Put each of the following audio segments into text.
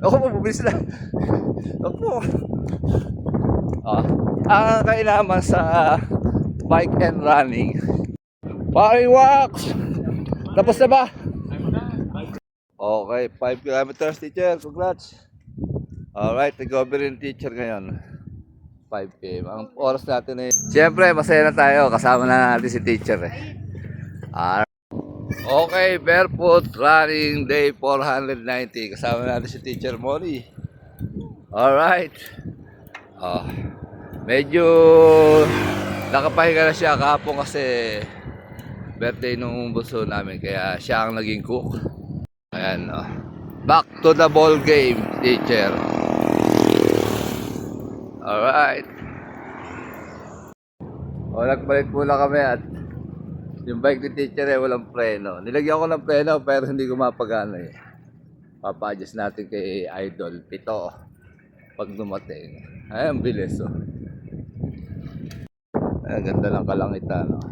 Ako po, mabilis lang. Ako. Ang kailangan sa bike and running. Paring wax! Tapos na ba? Okay, 5 kilometers teacher. Congrats. Alright, recovery ng teacher ngayon. 5 p.m. Ang oras natin ay... Siyempre, masaya na tayo. Kasama na natin si teacher eh. Okay, barefoot running day 490. Kasama natin si teacher Molly. Alright. Medyo nakapahinga na siya kahapon kasi birthday nung bunso namin. Kaya siya ang naging cook. Ayan, back to the ball game, teacher. Alright. Nagbalik muna kami at yung bike ni teacher ay walang preno. Nilagyan ko ng preno pero hindi ko mapagana eh. Papa-adjust natin kay Idol. Ito, pag dumating. Ay, ang bilis oh. Ay, ganda lang kalangitan oh.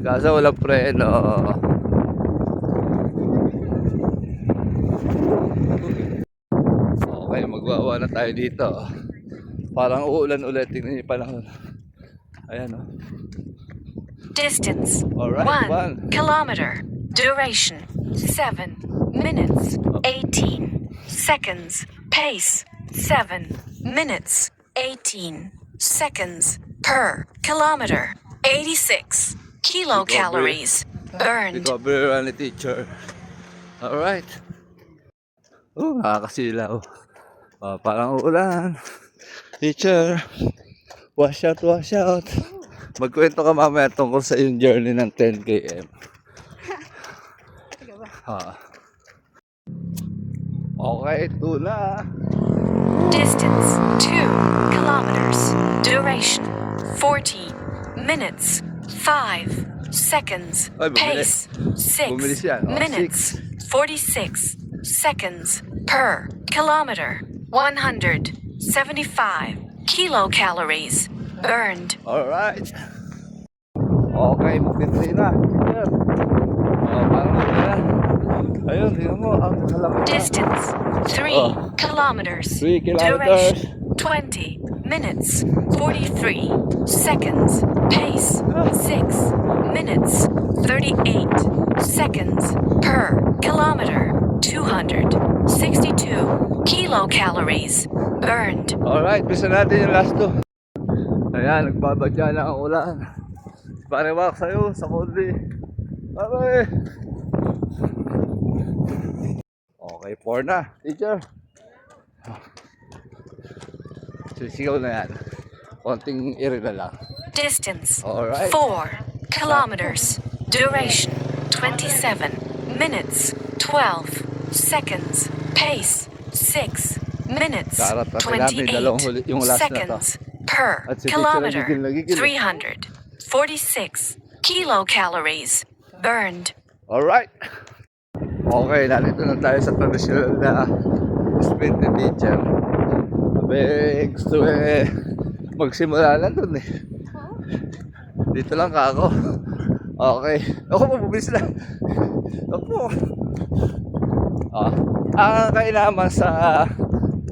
Kaso walang preno. Okay, magwawa na tayo dito. Parang uulan ulit. Tingnan niyo yung panahon. Ayan o. Distance, Alright, 1 kilometer. Duration, 7 minutes, 18 seconds. Pace, 7 minutes, 18 seconds per kilometer. 86 kilocalories burned. Recovery ni teacher. Alright. Nakakasilaw. Parang uulan. Teacher, wash out, wash out. Magkwento ka mamaya tungkol sa yung journey ng 10 km. Okay, ito na. Distance, 2 kilometers. Duration, 40 minutes, 5 seconds. Pace, 6 minutes, 46 seconds per kilometer. 175 kilocalories burned. Alright. Okay, mag-3 na. Parang na. Ayun, tingnan mo. Ang kalamit na. Distance, 3 kilometers. 3 kilometers. Duration, 20 minutes, 43 seconds. Pace, 6 minutes, 38 seconds per kilometer. 262 kilocalories burned. Alright, bisa natin yung last 2. Ayan, nagbabadya na ang ulan. Pariwak sa'yo, sa kundi. Bye-bye. Okay, 4 na, teacher. Sisigaw na yan. Konting iri na lang. Distance, Alright. 4 kilometers. Duration, 27 minutes, 12 seconds. Pace, 6 minutes, Karat na namin, dalawang huli, yung 28 last na to. seconds per At si teacher kilometer. nagigil. 346 kilocalories burned. Alright. Okay, narito na tayo sa traditional na sprint ni teacher. Sabi, gusto magsimula na dun eh. Dito lang ka ako. Okay. Ako po, mabilis lang. Ako. Ang kailangan sa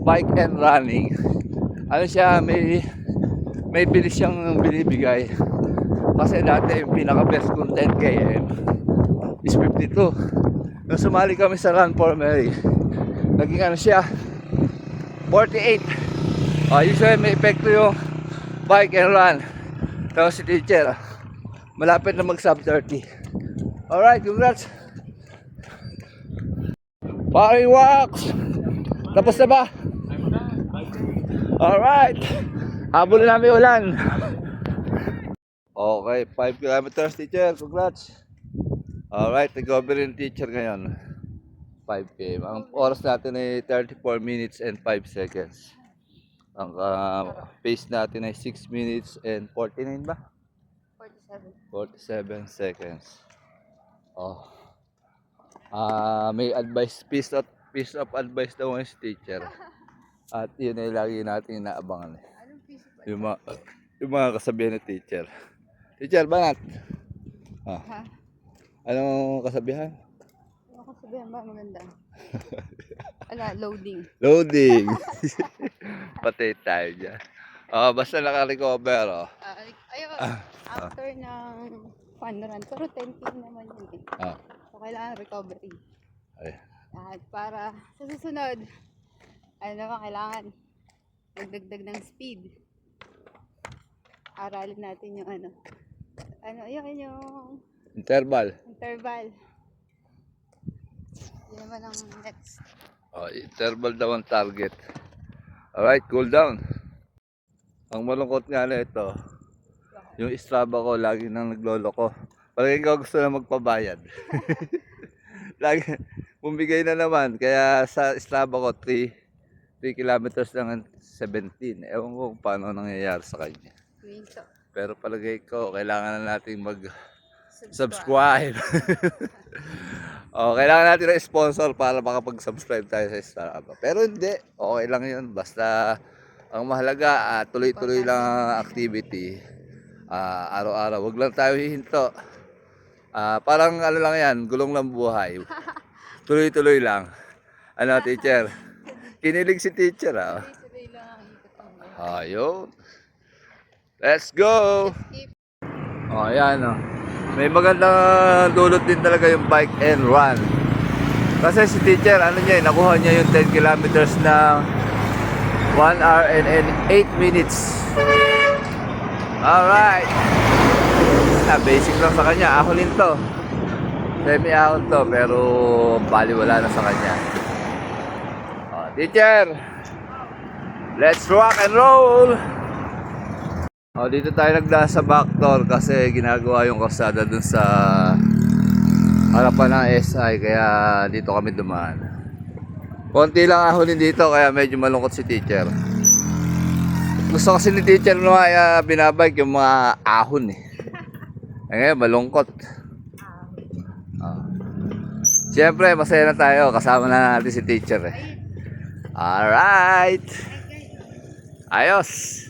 bike and running, ano siya, may bilis siyang binibigay. Kasi dati yung pinaka-best kong 10 km is 52. Nung sumali kami sa Run for Mary, naging ano siya, 48. Usually may epekto yung bike and run. Tapos si teacher, malapit na mag sub 30. Alright, congrats. Paring wax! Tapos na ba? Alright. Habol na namin ulan. Okay, 5 kilometers teacher. Congrats. Alright, recovery ng teacher ngayon. 5 p.m. Ang oras natin ay 34 minutes and 5 seconds. Ang pace natin ay 6 minutes and 49 ba? 47 seconds. May advice, piece of advice daw ng teacher. At yun ay lagi natin inaabangan. Yung mga kasabihan ng teacher. Teacher, banat? Anong kasabihan? Sabihan ba maganda? Ala, loading. Loading. Patay tayo dyan. Basta naka-recover, oh. After ng fun run, pero 10K naman yun eh. So, kailangan recovery. Ay. At para sa susunod, ano naman, kailangan magdagdag ng speed. Aralin natin yung yun yung Interval. interval. Yun naman ang next. Interval daw ang target. Alright, cool down. Ang malungkot nga na ito, yung Strava ko, lagi nang nagloloko. Palagi ko gusto na magpabayad. Lagi, bumigay na naman. Kaya sa Strava ko, 3 kilometers lang ang 17. Ewan ko kung paano nangyayari sa kanya. Minto. Pero palagay ko, kailangan na natin mag-subscribe. Kailangan natin ng sponsor para makapag-subscribe tayo sa Strava. Pero hindi, okay lang yun. Basta ang mahalaga, tuloy-tuloy lang ang activity. Araw-araw, wag lang tayo hihinto. Parang ano lang yan, gulong lang buhay. Tuloy-tuloy lang. Ano, teacher? Kinilig si teacher, ah. Tuloy lang ang ikot ng buhay. Ayun. Let's go! Ayan, oh. May magandang dulot din talaga yung bike and run. Kasi si teacher, nakuha niya yung 10 kilometers na 1 hour and 8 minutes. Alright. Basic lang sa kanya. Aholin to. Semi-ahol to, pero baliwala na sa kanya. Teacher, let's rock and roll! Dito tayo nagdaan sa backdoor kasi ginagawa yung kalsada dun sa harapan ng SI, kaya dito kami dumaan. Konti lang ahulin dito kaya medyo malungkot si teacher. Gusto kasi ni teacher na binabike yung mga ahon eh. Ngayon malungkot. Siyempre masaya na tayo, kasama na natin si teacher eh. Alright. Ayos.